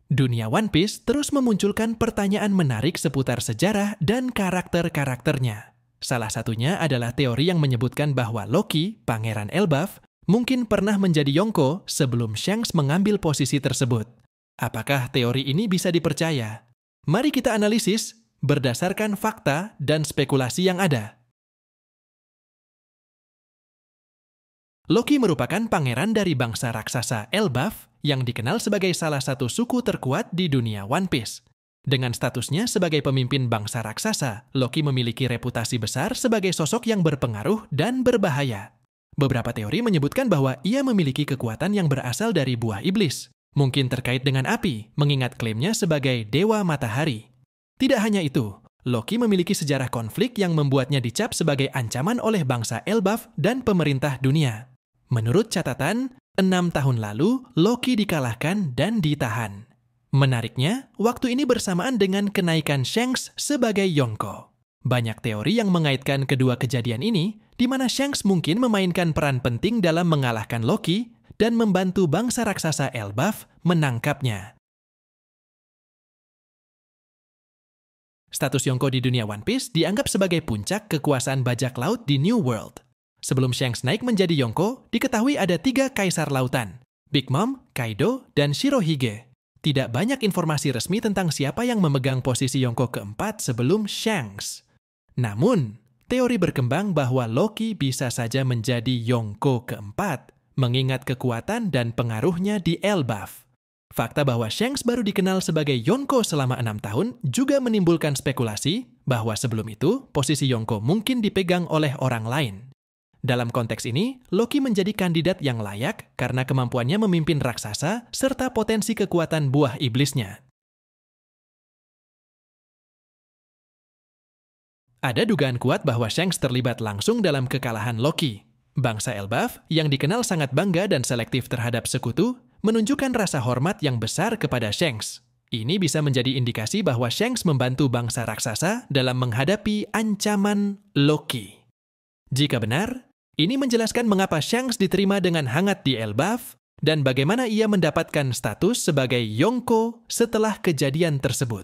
Dunia One Piece terus memunculkan pertanyaan menarik seputar sejarah dan karakter-karakternya. Salah satunya adalah teori yang menyebutkan bahwa Loki, Pangeran Elbaf, mungkin pernah menjadi Yonko sebelum Shanks mengambil posisi tersebut. Apakah teori ini bisa dipercaya? Mari kita analisis berdasarkan fakta dan spekulasi yang ada. Loki merupakan pangeran dari bangsa raksasa Elbaf yang dikenal sebagai salah satu suku terkuat di dunia One Piece. Dengan statusnya sebagai pemimpin bangsa raksasa, Loki memiliki reputasi besar sebagai sosok yang berpengaruh dan berbahaya. Beberapa teori menyebutkan bahwa ia memiliki kekuatan yang berasal dari buah iblis, mungkin terkait dengan api, mengingat klaimnya sebagai dewa matahari. Tidak hanya itu, Loki memiliki sejarah konflik yang membuatnya dicap sebagai ancaman oleh bangsa Elbaf dan pemerintah dunia. Menurut catatan, 6 tahun lalu, Loki dikalahkan dan ditahan. Menariknya, waktu ini bersamaan dengan kenaikan Shanks sebagai Yonko. Banyak teori yang mengaitkan kedua kejadian ini, di mana Shanks mungkin memainkan peran penting dalam mengalahkan Loki dan membantu bangsa raksasa Elbaf menangkapnya. Status Yonko di dunia One Piece dianggap sebagai puncak kekuasaan bajak laut di New World. Sebelum Shanks naik menjadi Yonko, diketahui ada 3 kaisar lautan, Big Mom, Kaido, dan Shirohige. Tidak banyak informasi resmi tentang siapa yang memegang posisi Yonko keempat sebelum Shanks. Namun, teori berkembang bahwa Loki bisa saja menjadi Yonko keempat, mengingat kekuatan dan pengaruhnya di Elbaf. Fakta bahwa Shanks baru dikenal sebagai Yonko selama 6 tahun juga menimbulkan spekulasi bahwa sebelum itu, posisi Yonko mungkin dipegang oleh orang lain. Dalam konteks ini, Loki menjadi kandidat yang layak karena kemampuannya memimpin raksasa serta potensi kekuatan buah iblisnya. Ada dugaan kuat bahwa Shanks terlibat langsung dalam kekalahan Loki. Bangsa Elbaf, yang dikenal sangat bangga dan selektif terhadap sekutu, menunjukkan rasa hormat yang besar kepada Shanks. Ini bisa menjadi indikasi bahwa Shanks membantu bangsa raksasa dalam menghadapi ancaman Loki. Jika benar, ini menjelaskan mengapa Shanks diterima dengan hangat di Elbaf dan bagaimana ia mendapatkan status sebagai Yonko setelah kejadian tersebut.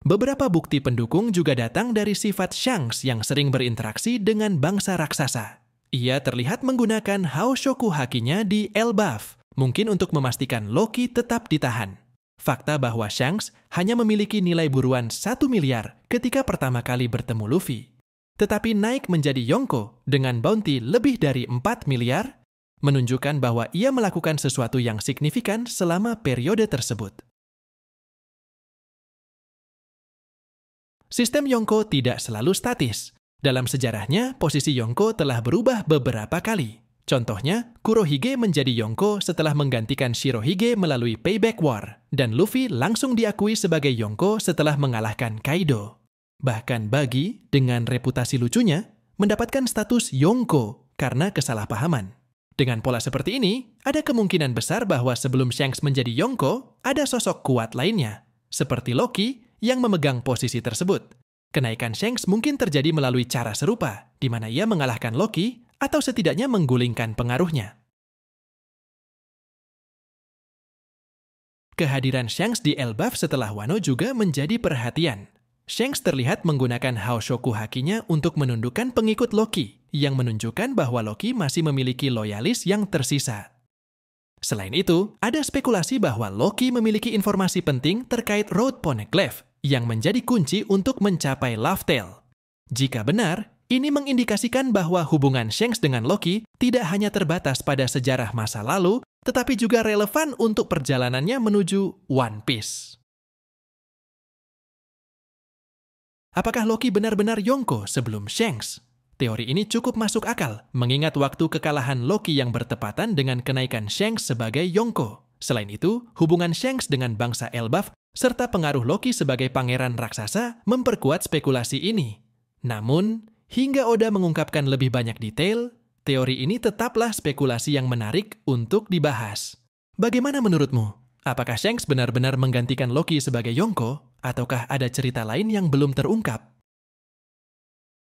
Beberapa bukti pendukung juga datang dari sifat Shanks yang sering berinteraksi dengan bangsa raksasa. Ia terlihat menggunakan Haoshoku Haki-nya di Elbaf, mungkin untuk memastikan Loki tetap ditahan. Fakta bahwa Shanks hanya memiliki nilai buruan 1 miliar ketika pertama kali bertemu Luffy, tetapi naik menjadi Yonko dengan bounty lebih dari 4 miliar, menunjukkan bahwa ia melakukan sesuatu yang signifikan selama periode tersebut. Sistem Yonko tidak selalu statis. Dalam sejarahnya, posisi Yonko telah berubah beberapa kali. Contohnya, Kurohige menjadi Yonko setelah menggantikan Shirohige melalui Payback War, dan Luffy langsung diakui sebagai Yonko setelah mengalahkan Kaido. Bahkan Buggy, dengan reputasi lucunya, mendapatkan status Yonko karena kesalahpahaman. Dengan pola seperti ini, ada kemungkinan besar bahwa sebelum Shanks menjadi Yonko, ada sosok kuat lainnya, seperti Loki yang memegang posisi tersebut. Kenaikan Shanks mungkin terjadi melalui cara serupa, di mana ia mengalahkan Loki atau setidaknya menggulingkan pengaruhnya. Kehadiran Shanks di Elbaf setelah Wano juga menjadi perhatian. Shanks terlihat menggunakan Haoshoku Haki-nya untuk menundukkan pengikut Loki, yang menunjukkan bahwa Loki masih memiliki loyalis yang tersisa. Selain itu, ada spekulasi bahwa Loki memiliki informasi penting terkait Road Poneglyph, yang menjadi kunci untuk mencapai Laugh Tale. Jika benar, ini mengindikasikan bahwa hubungan Shanks dengan Loki tidak hanya terbatas pada sejarah masa lalu, tetapi juga relevan untuk perjalanannya menuju One Piece. Apakah Loki benar-benar Yonko sebelum Shanks? Teori ini cukup masuk akal, mengingat waktu kekalahan Loki yang bertepatan dengan kenaikan Shanks sebagai Yonko. Selain itu, hubungan Shanks dengan bangsa Elbaf serta pengaruh Loki sebagai pangeran raksasa memperkuat spekulasi ini. Namun, hingga Oda mengungkapkan lebih banyak detail, teori ini tetaplah spekulasi yang menarik untuk dibahas. Bagaimana menurutmu? Apakah Shanks benar-benar menggantikan Loki sebagai Yonko, ataukah ada cerita lain yang belum terungkap?